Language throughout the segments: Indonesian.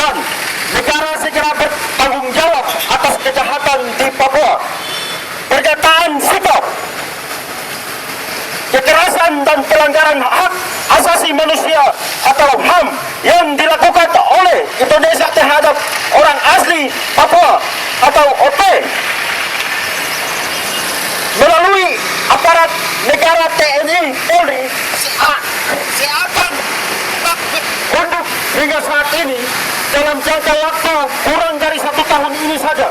dan negara segera bertanggung jawab atas kejahatan di Papua. Pernyataan sikap kekerasan dan pelanggaran hak asasi manusia atau HAM yang dilakukan oleh Indonesia terhadap orang asli Papua atau OP melalui aparat negara TNI Polri seakan untuk hingga saat ini dalam jangka waktu kurang dari 1 tahun ini saja.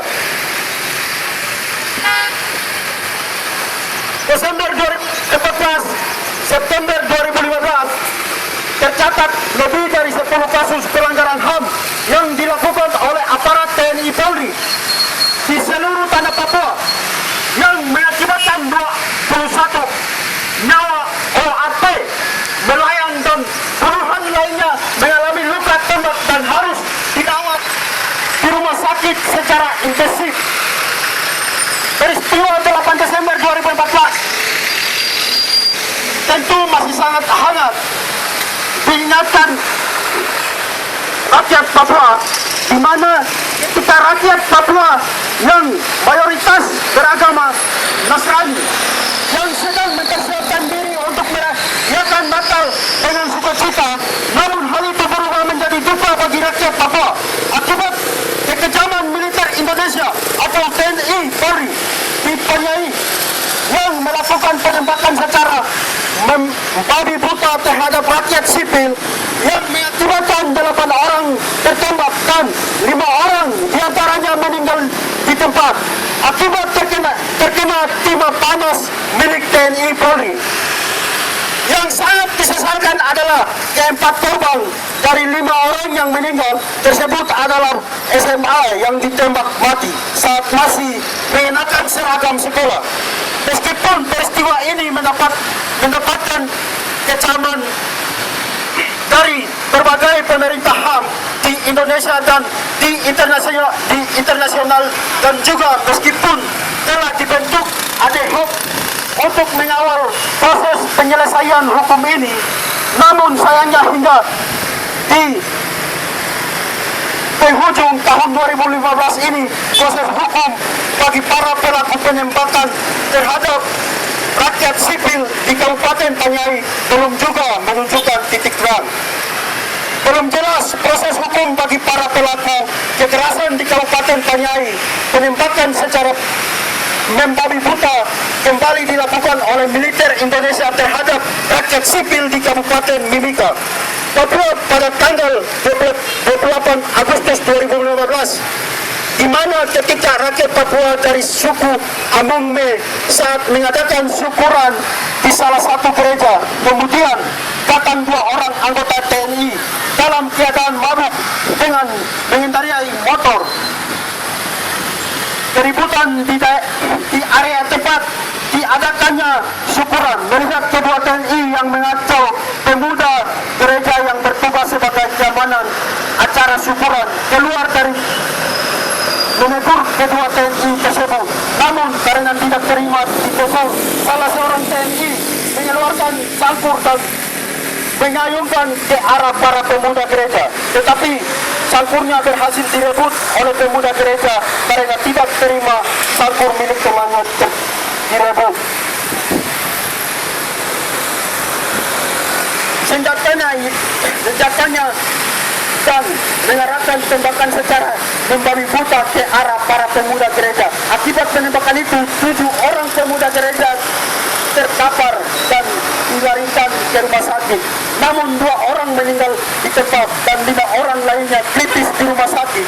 September 2015 tercatat lebih dari 10 kasus pelanggaran HAM yang dilakukan oleh aparat TNI Polri di seluruh tanah Papua yang mengakibatkan 21 nyawa ORP melayang dan puluhan lainnya mengalami luka tembak dan harus dirawat di rumah sakit secara intensif. Peristiwa 8 Desember 2014 tentu masih sangat hangat diingatkan rakyat Papua, di mana ketika rakyat Papua yang mayoritas beragama Nasrani yang sedang mempersiapkan diri untuk merayakan Natal dengan sukacita, namun hal itu berubah menjadi duka bagi rakyat Papua akibat kekejaman militer Indonesia atau TNI Polri dipercayai yang melakukan penembakan secara membabi buta terhadap rakyat sipil yang mengakibatkan 8 orang tertembak dan 5 orang diantaranya meninggal di tempat akibat terkena timah panas milik TNI Polri. Yang sangat disesalkan adalah keempat korban dari 5 orang yang meninggal tersebut adalah SMA yang ditembak mati saat masih mengenakan seragam sekolah. Meskipun peristiwa ini mendapatkan kecaman dari berbagai pemerintah HAM di Indonesia dan di internasional dan juga meskipun telah dibentuk ad hoc untuk mengawal proses penyelesaian hukum ini, namun sayangnya hingga di penghujung tahun 2015 ini proses hukum bagi para pelaku penembakan terhadap rakyat sipil di Kabupaten Paniai belum juga menunjukkan titik terang. Belum jelas proses hukum bagi para pelaku kekerasan di Kabupaten Paniai. Penembakan secara membabi buta kembali dilakukan oleh militer Indonesia terhadap rakyat sipil di Kabupaten Mimika, Papua pada tanggal 28 Agustus 2015, di mana ketika rakyat Papua dari suku Amungme saat mengadakan syukuran di salah satu gereja, kemudian datang 2 orang anggota TNI dalam keadaan mabuk dengan mengendarai motor. Keributan di area tempat diadakannya syukuran melihat kedua TNI yang mengacau pemuda gereja yang bertugas sebagai keamanan acara syukuran keluar dari menegur kedua TNI tersebut. Namun karena tidak terima ditegur, salah seorang TNI mengeluarkan sangkur dan mengayunkan ke arah para pemuda gereja, tetapi sangkurnya berhasil direbut oleh pemuda gereja karena tidak terima sangkur milik temannya direbut. Senjatanya dan mengarahkan tembakan secara membabi buta ke arah para pemuda gereja. Akibat penembakan itu 7 orang pemuda gereja terkapar dan dilarikan ke rumah sakit. Namun 2 orang meninggal di tempat dan 5 orang lainnya kritis di rumah sakit.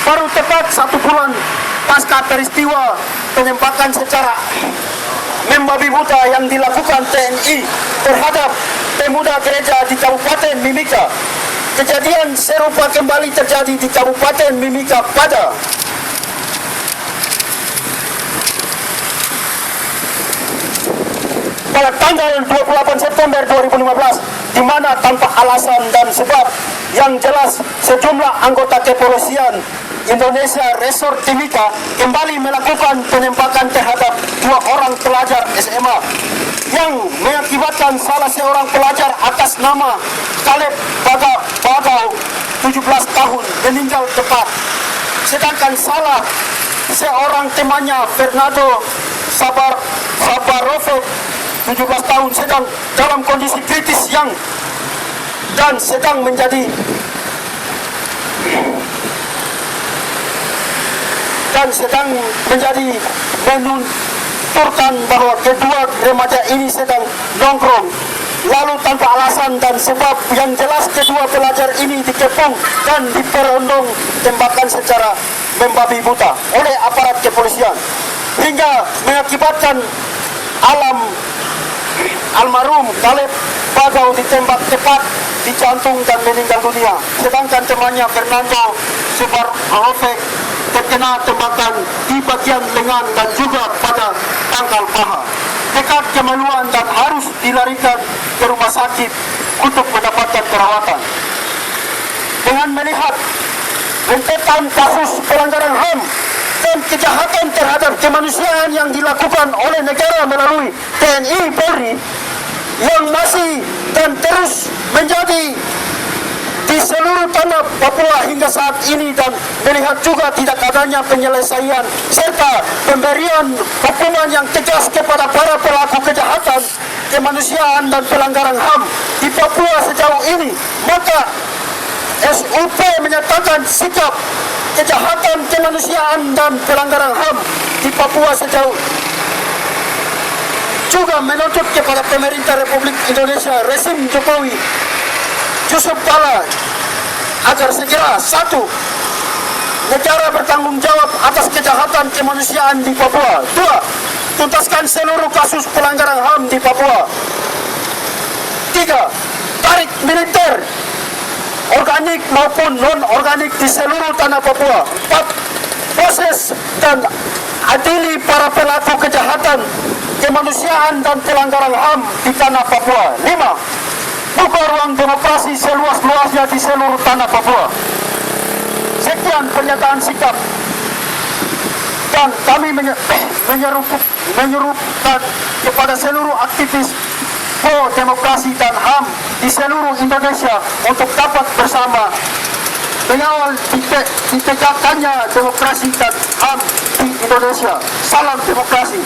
Baru tepat 1 bulan pasca peristiwa penembakan secara membabi buta yang dilakukan TNI terhadap pemuda gereja di Kabupaten Mimika, kejadian serupa kembali terjadi di Kabupaten Mimika pada tanggal 28 September 2015, di mana tanpa alasan dan sebab yang jelas sejumlah anggota kepolisian Indonesia Resort Timika kembali melakukan penembakan terhadap 2 orang pelajar SMA yang mengakibatkan salah seorang pelajar atas nama Caleb Bagau 17 tahun meninggal tepat. Sedangkan salah seorang temannya Fernando Sabarovic 17 tahun sedang dalam kondisi kritis dan sedang menjadi menunturkan bahwa kedua remaja ini sedang nongkrong lalu tanpa alasan dan sebab yang jelas kedua pelajar ini dikepung dan diperondong tembakan secara membabi buta oleh aparat kepolisian hingga mengakibatkan almarhum Caleb Bagau ditembak tepat di jantung dan meninggal dunia. Sedangkan temannya Fernando Sabarovic terkena tembakan di bagian lengan dan juga pada pangkal paha. Dekat kemaluan dan harus dilarikan ke rumah sakit untuk mendapatkan perawatan. Dengan melihat rentetan kasus pelanggaran HAM dan kejahatan terhadap kemanusiaan yang dilakukan oleh negara melalui TNI Polri yang masih dan terus menjadi di seluruh tanah Papua hingga saat ini dan melihat juga tidak adanya penyelesaian serta pemberian hukuman yang tegas kepada para pelaku kejahatan kemanusiaan dan pelanggaran HAM di Papua sejauh ini, maka SUP menyatakan sikap kejahatan kemanusiaan dan pelanggaran HAM di Papua sejauh juga menuntut kepada pemerintah Republik Indonesia rezim Jokowi Yusuf Kala agar segera satu, negara bertanggung jawab atas kejahatan kemanusiaan di Papua. Dua, tuntaskan seluruh kasus pelanggaran HAM di Papua. Tiga, tarik militer organik maupun non-organik di seluruh tanah Papua. Empat, proses dan adili para pelaku kejahatan kemanusiaan dan pelanggaran HAM di tanah Papua. Lima, buka ruang demokrasi seluas-luasnya di seluruh tanah Papua. Sekian pernyataan sikap dan kami menyerukan kepada seluruh aktivis pro-demokrasi dan HAM di seluruh Indonesia untuk dapat bersama mengawal ditegakkannya demokrasi dan HAM di Indonesia. Salam demokrasi.